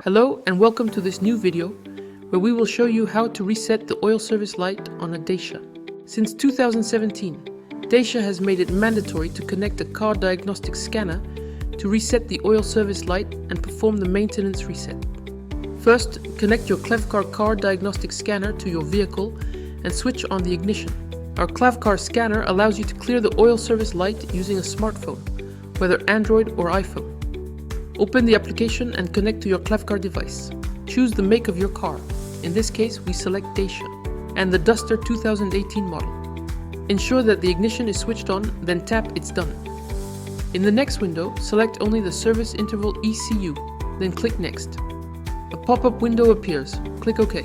Hello and welcome to this new video where we will show you how to reset the oil service light on a Dacia. Since 2017, Dacia has made it mandatory to connect a Car Diagnostics Scanner to reset the oil service light and perform the maintenance reset. First, connect your Klavkarr Car Diagnostics Scanner to your vehicle and switch on the ignition. Our Klavkarr scanner allows you to clear the oil service light using a smartphone, whether Android or iPhone. Open the application and connect to your Klavkarr device. Choose the make of your car. In this case, we select Dacia and the Duster 2018 model. Ensure that the ignition is switched on, then tap It's done. In the next window, select only the Service Interval ECU, then click Next. A pop-up window appears. Click OK.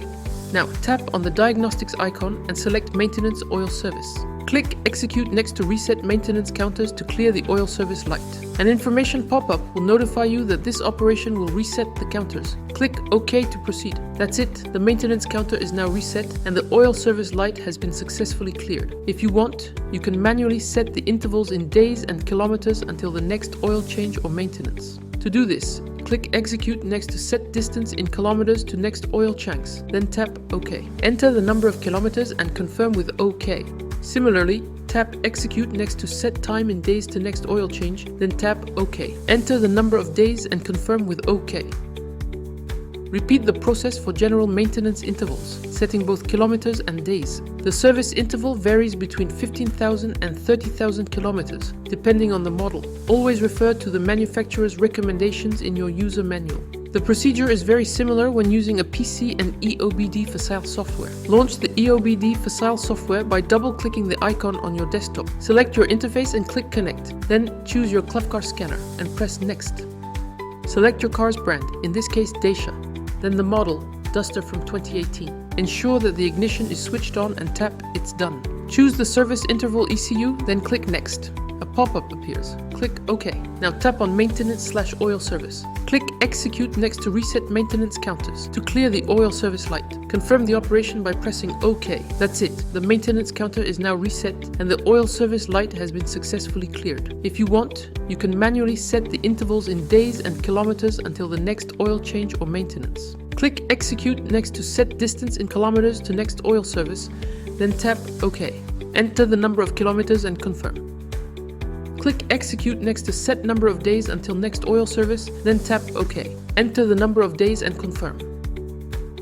Now tap on the diagnostics icon and select Maintenance Oil Service. Click Execute next to reset maintenance counters to clear the oil service light. An information pop-up will notify you that this operation will reset the counters. Click OK to proceed. That's it, the maintenance counter is now reset and the oil service light has been successfully cleared. If you want, you can manually set the intervals in days and kilometers until the next oil change or maintenance. To do this, click Execute next to set distance in kilometers to next oil chunks, then tap OK. Enter the number of kilometers and confirm with OK. Similarly, tap Execute next to set time in days to next oil change, then tap OK. Enter the number of days and confirm with OK. Repeat the process for general maintenance intervals, setting both kilometers and days. The service interval varies between 15,000 and 30,000 kilometers, depending on the model. Always refer to the manufacturer's recommendations in your user manual. The procedure is very similar when using a PC and EOBD facile software. Launch the EOBD facile software by double-clicking the icon on your desktop. Select your interface and click Connect. Then choose your Klavkarr scanner and press Next. Select your car's brand, in this case Dacia, then the model, Duster from 2018. Ensure that the ignition is switched on and tap It's done. Choose the Service Interval ECU, then click Next. A pop-up appears. Click OK. Now tap on Maintenance/Oil Service. Click Execute next to reset maintenance counters to clear the oil service light. Confirm the operation by pressing OK. That's it. The maintenance counter is now reset and the oil service light has been successfully cleared. If you want, you can manually set the intervals in days and kilometers until the next oil change or maintenance. Click Execute next to set distance in kilometers to next oil service, then tap OK. Enter the number of kilometers and confirm. Click Execute next to set number of days until next oil service, then tap OK. Enter the number of days and confirm.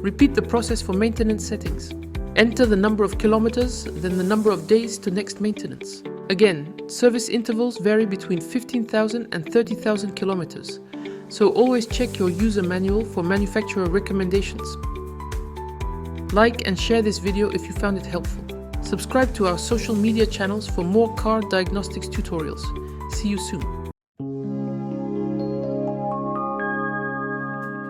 Repeat the process for maintenance settings. Enter the number of kilometers, then the number of days to next maintenance. Again, service intervals vary between 15,000 and 30,000 kilometers, so always check your user manual for manufacturer recommendations. Like and share this video if you found it helpful. Subscribe to our social media channels for more car diagnostics tutorials. See you soon.